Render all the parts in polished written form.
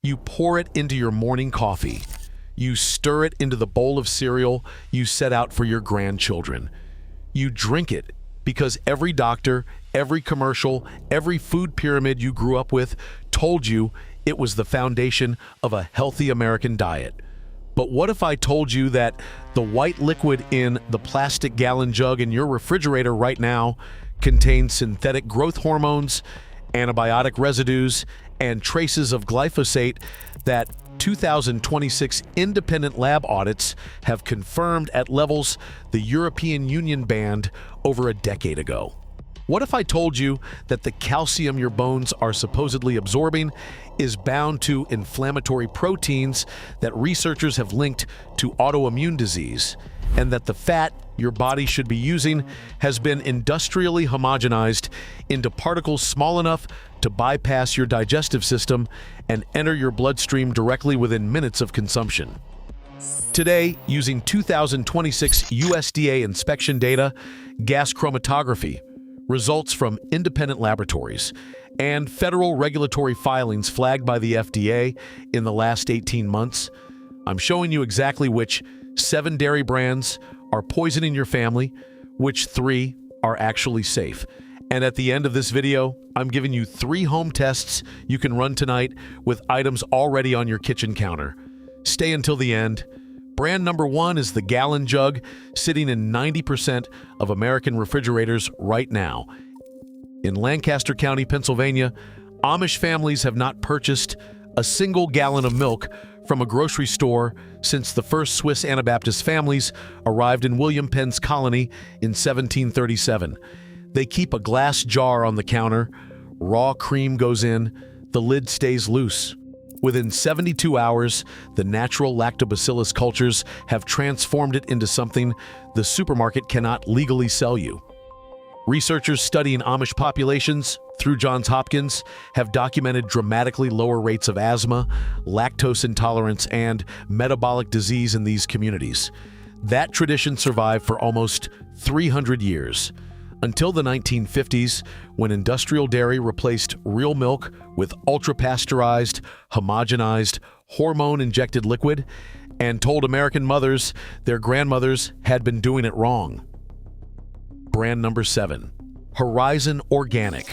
You pour it into your morning coffee. You stir it into the bowl of cereal you set out for your grandchildren. You drink it because every doctor, every commercial, every food pyramid you grew up with told you it was the foundation of a healthy American diet. But what if I told you that the white liquid in the plastic gallon jug in your refrigerator right now contains synthetic growth hormones, antibiotic residues, and traces of glyphosate that 2026 independent lab audits have confirmed at levels the European Union banned over a decade ago? What if I told you that the calcium your bones are supposedly absorbing is bound to inflammatory proteins that researchers have linked to autoimmune disease, and that the fat your body should be using has been industrially homogenized into particles small enough to bypass your digestive system and enter your bloodstream directly within minutes of consumption? Today, using 2026 USDA inspection data, gas chromatography, results from independent laboratories, and federal regulatory filings flagged by the FDA in the last 18 months, I'm showing you exactly which 7 dairy brands are poisoning your family, which 3 are actually safe. And at the end of this video, I'm giving you 3 home tests you can run tonight with items already on your kitchen counter. Stay until the end. Brand number 1 is the gallon jug, sitting in 90% of American refrigerators right now. In Lancaster County, Pennsylvania, Amish families have not purchased a single gallon of milk from a grocery store since the first Swiss Anabaptist families arrived in William Penn's colony in 1737. They keep a glass jar on the counter, raw cream goes in, the lid stays loose. Within 72 hours, the natural lactobacillus cultures have transformed it into something the supermarket cannot legally sell you. Researchers studying Amish populations through Johns Hopkins have documented dramatically lower rates of asthma, lactose intolerance, and metabolic disease in these communities. That tradition survived for almost 300 years, until the 1950s, when industrial dairy replaced real milk with ultra-pasteurized, homogenized, hormone-injected liquid, and told American mothers their grandmothers had been doing it wrong. Brand number 7, Horizon Organic.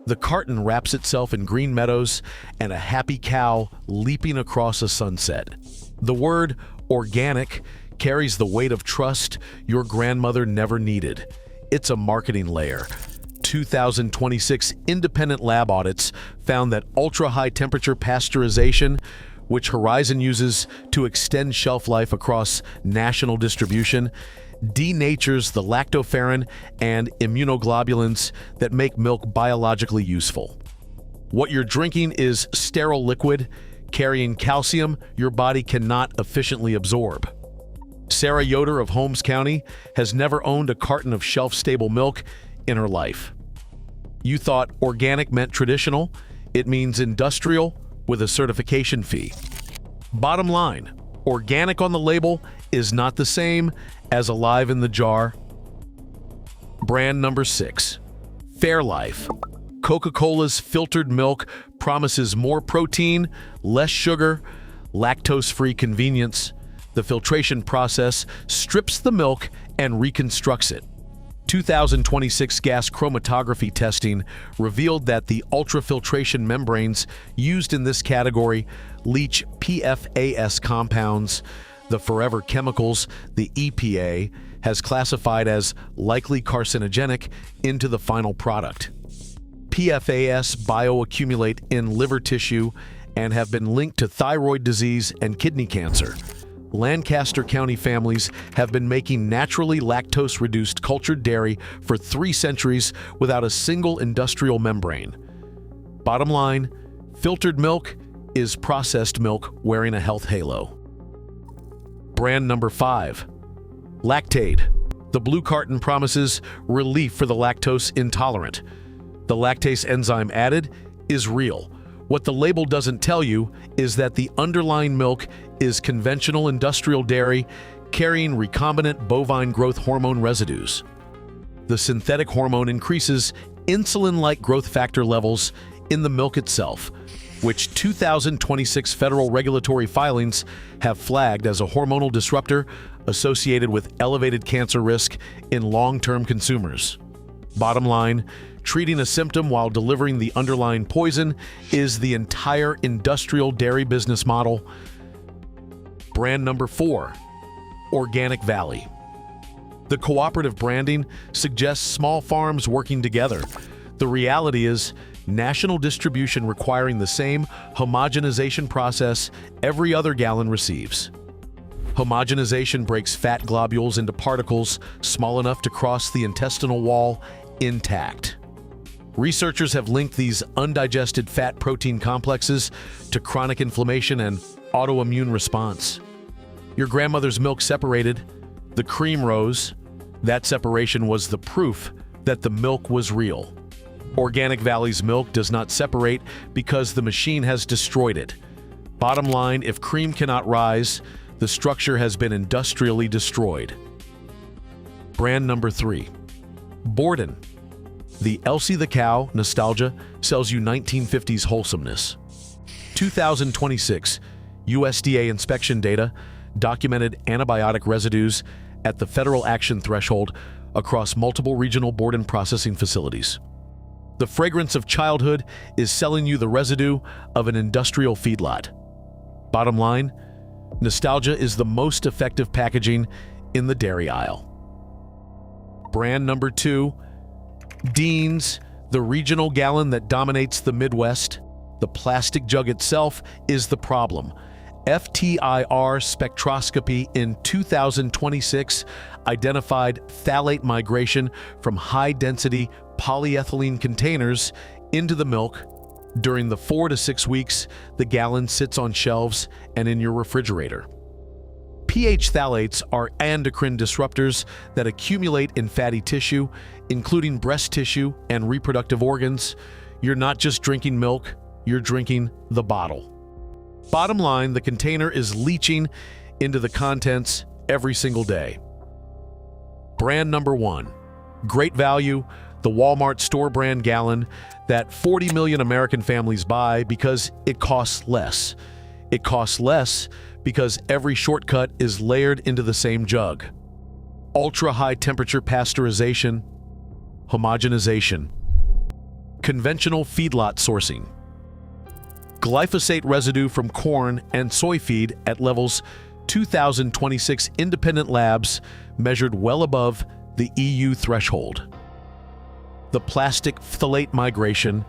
The carton wraps itself in green meadows and a happy cow leaping across a sunset. The word organic carries the weight of trust your grandmother never needed. It's a marketing layer. 2026 independent lab audits found that ultra-high temperature pasteurization, which Horizon uses to extend shelf life across national distribution, denatures the lactoferrin and immunoglobulins that make milk biologically useful. What you're drinking is sterile liquid carrying calcium your body cannot efficiently absorb. Sarah Yoder of Holmes County has never owned a carton of shelf-stable milk in her life. You thought organic meant traditional. It means industrial with a certification fee. Bottom line, organic on the label is not the same as alive in the jar. Brand number 6, Fairlife. Coca-Cola's filtered milk promises more protein, less sugar, lactose-free convenience. The filtration process strips the milk and reconstructs it. 2026 gas chromatography testing revealed that the ultrafiltration membranes used in this category leach PFAS compounds, the forever chemicals the EPA has classified as likely carcinogenic, into the final product. PFAS bioaccumulate in liver tissue and have been linked to thyroid disease and kidney cancer. Lancaster County families have been making naturally lactose-reduced cultured dairy for 3 centuries without a single industrial membrane. Bottom line, filtered milk is processed milk wearing a health halo. Brand number 5, Lactaid. The blue carton promises relief for the lactose intolerant. The lactase enzyme added is real. What the label doesn't tell you is that the underlying milk is conventional industrial dairy carrying recombinant bovine growth hormone residues. The synthetic hormone increases insulin-like growth factor levels in the milk itself. which 2026 federal regulatory filings have flagged as a hormonal disruptor associated with elevated cancer risk in long-term consumers. Bottom line, treating a symptom while delivering the underlying poison is the entire industrial dairy business model. Brand number 4, Organic Valley. The cooperative branding suggests small farms working together. The reality is, national distribution requiring the same homogenization process every other gallon receives. Homogenization breaks fat globules into particles small enough to cross the intestinal wall intact. Researchers have linked these undigested fat-protein complexes to chronic inflammation and autoimmune response. Your grandmother's milk separated, the cream rose. That separation was the proof that the milk was real. Organic Valley's milk does not separate because the machine has destroyed it. Bottom line, if cream cannot rise, the structure has been industrially destroyed. Brand number 3, Borden. The Elsie the Cow nostalgia sells you 1950s wholesomeness. 2026 USDA inspection data documented antibiotic residues at the federal action threshold across multiple regional Borden processing facilities. The fragrance of childhood is selling you the residue of an industrial feedlot. Bottom line, nostalgia is the most effective packaging in the dairy aisle. Brand number 2, Dean's, the regional gallon that dominates the Midwest. The plastic jug itself is the problem. FTIR spectroscopy in 2026 identified phthalate migration from high-density polyethylene containers into the milk. During the 4 to 6 weeks the gallon sits on shelves and in your refrigerator. pH phthalates are endocrine disruptors that accumulate in fatty tissue, including breast tissue and reproductive organs. You're not just drinking milk, you're drinking the bottle. Bottom line, the container is leaching into the contents every single day. Brand number 1, Great Value, the Walmart store brand gallon that 40 million American families buy because it costs less. It costs less because every shortcut is layered into the same jug. Ultra-high temperature pasteurization, homogenization, conventional feedlot sourcing, glyphosate residue from corn and soy feed at levels 2026 independent labs measured well above the EU threshold. The plastic phthalate migration,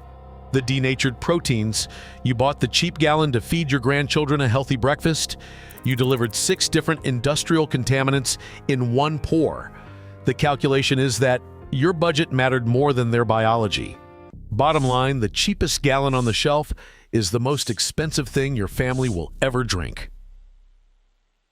the denatured proteins. You bought the cheap gallon to feed your grandchildren a healthy breakfast. You delivered 6 different industrial contaminants in one pour. The calculation is that your budget mattered more than their biology. Bottom line, the cheapest gallon on the shelf is the most expensive thing your family will ever drink.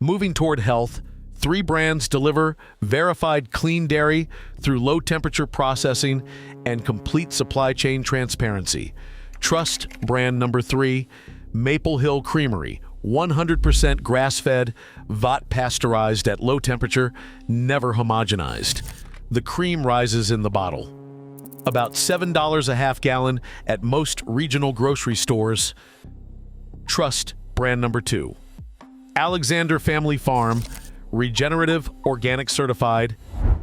Moving toward health, 3 brands deliver verified clean dairy through low-temperature processing and complete supply chain transparency. Trust brand number 3, Maple Hill Creamery, 100% grass-fed, vat pasteurized at low temperature, never homogenized. The cream rises in the bottle. About $7 a half gallon at most regional grocery stores. Trust brand number 2, Alexander Family Farm, regenerative, organic certified,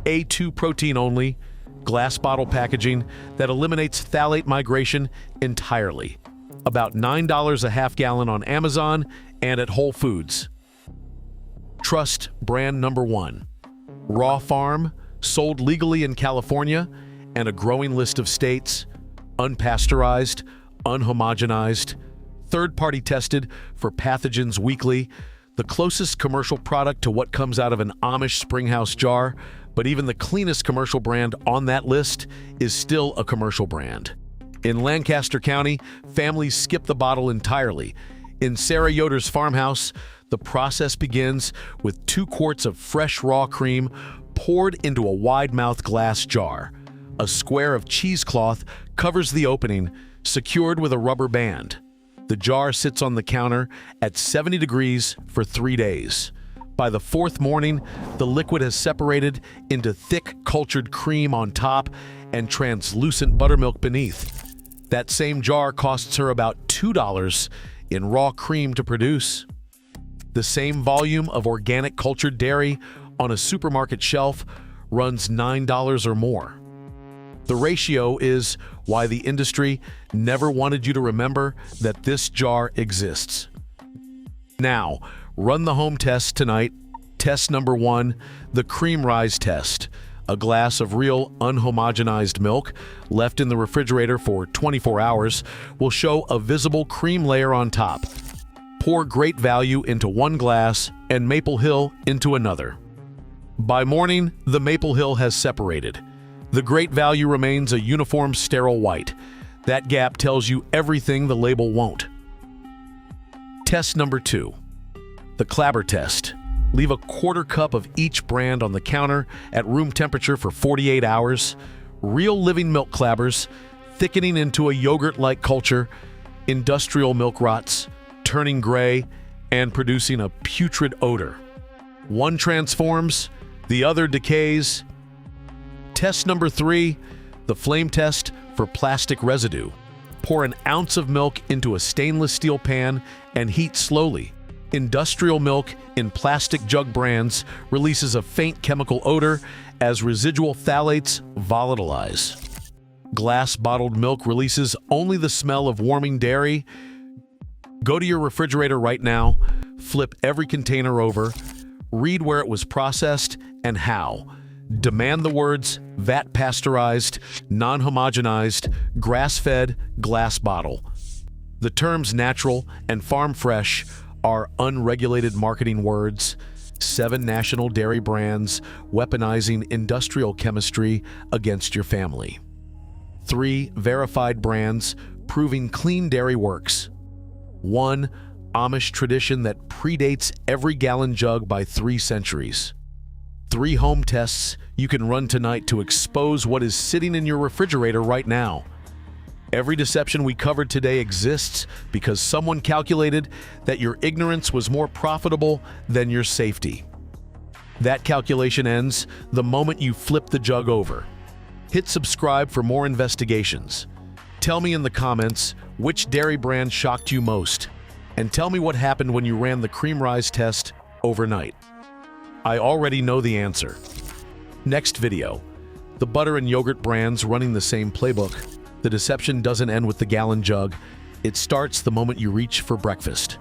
A2 protein only, glass bottle packaging that eliminates phthalate migration entirely. About $9 a half gallon on Amazon and at Whole Foods. Trust brand number 1, Raw Farm, sold legally in California and a growing list of states, unpasteurized, unhomogenized, third-party tested for pathogens weekly, the closest commercial product to what comes out of an Amish springhouse jar, but even the cleanest commercial brand on that list is still a commercial brand. In Lancaster County, families skip the bottle entirely. In Sarah Yoder's farmhouse, the process begins with 2 quarts of fresh raw cream poured into a wide-mouth glass jar. A square of cheesecloth covers the opening, secured with a rubber band. The jar sits on the counter at 70 degrees for 3 days. By the 4th morning, the liquid has separated into thick cultured cream on top and translucent buttermilk beneath. That same jar costs her about $2 in raw cream to produce. The same volume of organic cultured dairy on a supermarket shelf runs $9 or more. The ratio is why the industry never wanted you to remember that this jar exists. Now, run the home test tonight. Test number 1, the cream rise test. A glass of real unhomogenized milk left in the refrigerator for 24 hours will show a visible cream layer on top. Pour Great Value into one glass and Maple Hill into another. By morning, the Maple Hill has separated. The Great Value remains a uniform sterile white. That gap tells you everything the label won't. Test number 2, the Clabber test. Leave a quarter cup of each brand on the counter at room temperature for 48 hours. Real living milk clabbers, thickening into a yogurt-like culture. Industrial milk rots, turning gray, and producing a putrid odor. One transforms, the other decays. Test number 3, the flame test for plastic residue. Pour an ounce of milk into a stainless steel pan and heat slowly. Industrial milk in plastic jug brands releases a faint chemical odor as residual phthalates volatilize. Glass bottled milk releases only the smell of warming dairy. Go to your refrigerator right now, flip every container over, read where it was processed and how. Demand the words vat pasteurized, non-homogenized, grass-fed, glass bottle. The terms natural and farm fresh are unregulated marketing words. 7 national dairy brands weaponizing industrial chemistry against your family. 3 verified brands proving clean dairy works. 1 Amish tradition that predates every gallon jug by 3 centuries. 3 home tests you can run tonight to expose what is sitting in your refrigerator right now. Every deception we covered today exists because someone calculated that your ignorance was more profitable than your safety. That calculation ends the moment you flip the jug over. Hit subscribe for more investigations. Tell me in the comments which dairy brand shocked you most, and tell me what happened when you ran the cream rise test overnight. I already know the answer. Next video, the butter and yogurt brands running the same playbook. The deception doesn't end with the gallon jug. It starts the moment you reach for breakfast.